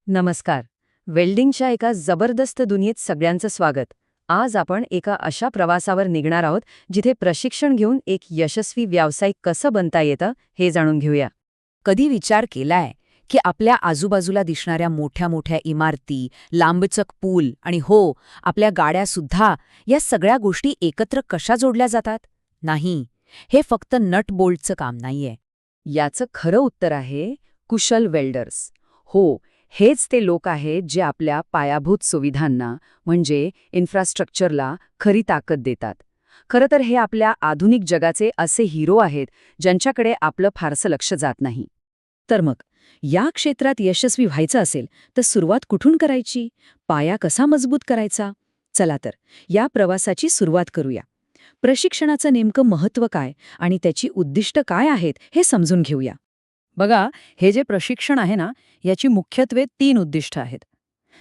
नमस्कार. वेल्डिंगच्या एका जबरदस्त दुनियेत सगळ्यांचं स्वागत. आज आपण एका अशा प्रवासावर निघणार आहोत जिथे प्रशिक्षण घेऊन एक यशस्वी व्यावसायिक कसं बनता येतं हे जाणून घेऊया. कधी विचार केलाय की आपल्या आजूबाजूला दिसणाऱ्या मोठ्या मोठ्या इमारती, लांबचक पूल आणि हो, आपल्या गाड्यासुद्धा या सगळ्या गोष्टी एकत्र कशा जोडल्या जातात? नाही, हे फक्त नट बोल्टचं काम नाहीये. याचं खरं उत्तर आहे कुशल वेल्डर्स. हो, हेच ते लोक आहेत जे आपल्या पायाभूत सुविधांना म्हणजे इन्फ्रास्ट्रक्चरला खरी ताकद देतात. खरं तर हे आपल्या आधुनिक जगाचे असे हिरो आहेत ज्यांच्याकडे आपलं फारसं लक्ष जात नाही. तर मग या क्षेत्रात यशस्वी व्हायचं असेल तर सुरुवात कुठून करायची? पाया कसा मजबूत करायचा? चला तर या प्रवासाची सुरुवात करूया. प्रशिक्षणाचं नेमकं महत्त्व काय आणि त्याची उद्दिष्ट काय आहेत हे समजून घेऊया. बघा, हे जे प्रशिक्षण आहे ना, याची मुख्यत्वे 3 उद्दिष्ट आहेत.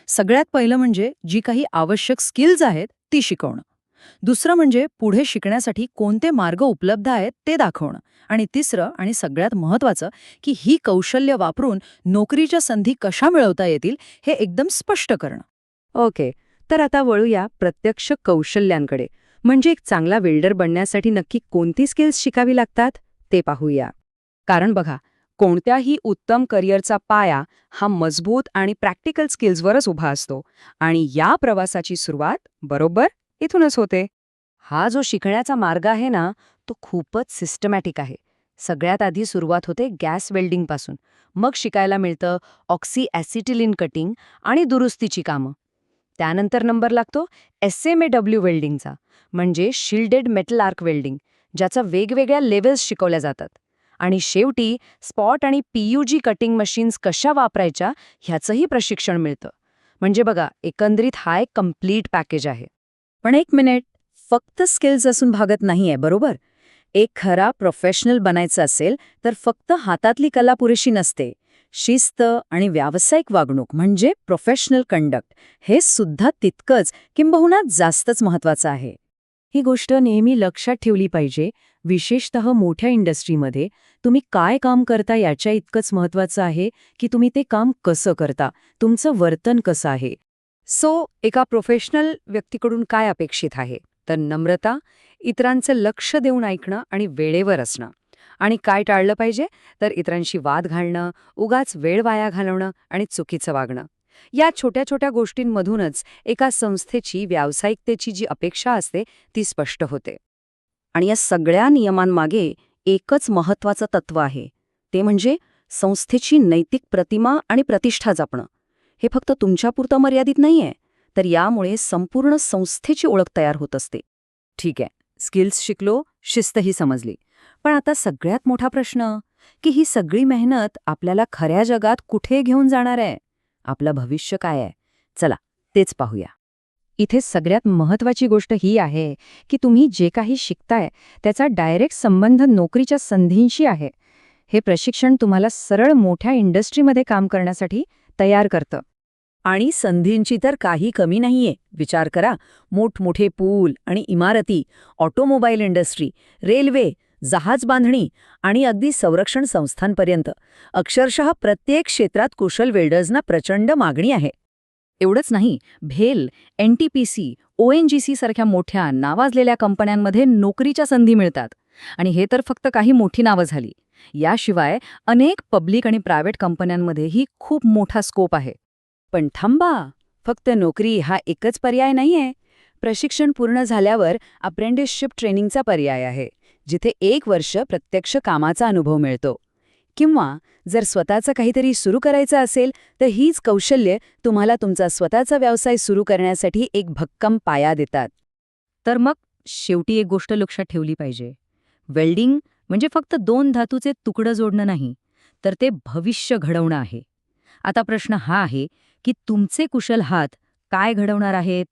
सगळ्यात पहिलं म्हणजे जी काही आवश्यक स्किल्स आहेत ती शिकवणं. दुसरं म्हणजे पुढे शिकण्यासाठी कोणते मार्ग उपलब्ध आहेत ते दाखवणं. आणि तिसरं आणि सगळ्यात महत्त्वाचं की ही कौशल्य वापरून नोकरीच्या संधी कशा मिळवता येतील हे एकदम स्पष्ट करणं. ओके, तर आता वळूया प्रत्यक्ष कौशल्यांकडे. म्हणजे एक चांगला वेल्डर बनण्यासाठी नक्की कोणती स्किल्स शिकावी लागतात ते पाहूया. कारण बघा, कोणत्याही उत्तम करिअरचा पाया हा मजबूत आणि प्रॅक्टिकल स्किल्सवरच उभा असतो आणि या प्रवासाची सुरुवात बरोबर इथूनच होते. हा जो शिकण्याचा मार्ग आहे ना, तो खूपच सिस्टमॅटिक आहे. सगळ्यात आधी सुरुवात होते गॅस वेल्डिंगपासून, मग शिकायला मिळतं ऑक्सी ॲसिटिलिन कटिंग आणि दुरुस्तीची कामं. त्यानंतर नंबर लागतो SMAW वेल्डिंगचा, म्हणजे शिल्डेड मेटल आर्क वेल्डिंग, ज्याचा वेगवेगळ्या लेव्हल्स शिकवल्या जातात. आणि शेवटी स्पॉट आणि PUG कटिंग मशीन्स कशा वापरायच्या ह्याचंही प्रशिक्षण मिळतं. म्हणजे बघा, एकंदरीत हा एक कम्प्लीट पॅकेज आहे. पण एक मिनिट, फक्त स्किल्स असून भागत नाहीये, बरोबर? एक खरा प्रोफेशनल बनायचं असेल तर फक्त हातातली कला पुरेशी नसते. शिस्त आणि व्यावसायिक वागणूक म्हणजे प्रोफेशनल कंडक्ट हे सुद्धा तितकंच किंबहुना जास्तच महत्वाचं आहे. ही गोष्ट नेहमी लक्षात ठेवली पाहिजे. विशेषतः मोठ्या इंडस्ट्रीमध्ये तुम्ही काय काम करता याच्या इतकंच महत्त्वाचं आहे की तुम्ही ते काम कसं करता, तुमचं वर्तन कसं आहे. एका प्रोफेशनल व्यक्तीकडून काय अपेक्षित आहे? तर नम्रता, इतरांचं लक्ष देऊन ऐकणं आणि वेळेवर असणं. आणि काय टाळलं पाहिजे? तर इतरांशी वाद घालणं, उगाच वेळ वाया घालवणं आणि चुकीचं वागणं. या छोट्या छोट्या गोष्टींमधूनच एका संस्थेची व्यावसायिकतेची जी अपेक्षा असते ती स्पष्ट होते. आणि या सगळ्या नियमांमागे एकच महत्त्वाचं तत्त्व आहे, ते म्हणजे संस्थेची नैतिक प्रतिमा आणि प्रतिष्ठा जपणं. हे फक्त तुमच्यापुरतं मर्यादित नाहीये, तर यामुळे संपूर्ण संस्थेची ओळख तयार होत असते. ठीक आहे, स्किल्स शिकलो, शिस्तही समजली. पण आता सगळ्यात मोठा प्रश्न की ही सगळी मेहनत आपल्याला खऱ्या जगात कुठे घेऊन जाणार आहे? आपलं भविष्य काय आहे? चला, तेच पाहूया. इथे सगळ्यात महत्त्वाची गोष्ट ही आहे की तुम्ही जे काही शिकताय त्याचा डायरेक्ट संबंध नोकरीच्या संधींशी आहे. हे प्रशिक्षण तुम्हाला सरळ मोठ्या इंडस्ट्रीमध्ये काम करण्यासाठी तयार करतं. आणि संधींची तर काही कमी नाहीये. विचार करा, मोठमोठे पूल आणि इमारती, ऑटोमोबाईल इंडस्ट्री, रेल्वे, जहाज बांधणी आणि अगदी संरक्षण संस्थांपर्यंत अक्षरशः प्रत्येक क्षेत्रात कुशल वेल्डर्सना प्रचंड मागणी आहे. एवढंच नाही, भेल, NTPC, ONGC सारख्या मोठ्या नावाजलेल्या कंपन्यांमध्ये नोकरीच्या संधी मिळतात. आणि हे तर फक्त काही मोठी नावं झाली. याशिवाय अनेक पब्लिक आणि प्रायव्हेट कंपन्यांमध्येही खूप मोठा स्कोप आहे. पण थांबा, फक्त नोकरी हा एकच पर्याय नाहीये. प्रशिक्षण पूर्ण झाल्यावर अप्रेंटिसशिप ट्रेनिंगचा पर्याय आहे, जिथे 1 वर्ष प्रत्यक्ष कामाचा अनुभव मिळतो. किंवा जर स्वतःचं काहीतरी सुरू करायचं असेल तर हीच कौशल्ये तुम्हाला तुमचा स्वतःचा व्यवसाय सुरू करण्यासाठी एक भक्कम पाया देतात. तर मग शेवटी एक गोष्ट लक्षात ठेवली पाहिजे. वेल्डिंग म्हणजे फक्त 2 धातूचे तुकडं जोडणं नाही, तर ते भविष्य घडवणं आहे. आता प्रश्न हा आहे की तुमचे कुशल हात काय घडवणार आहेत?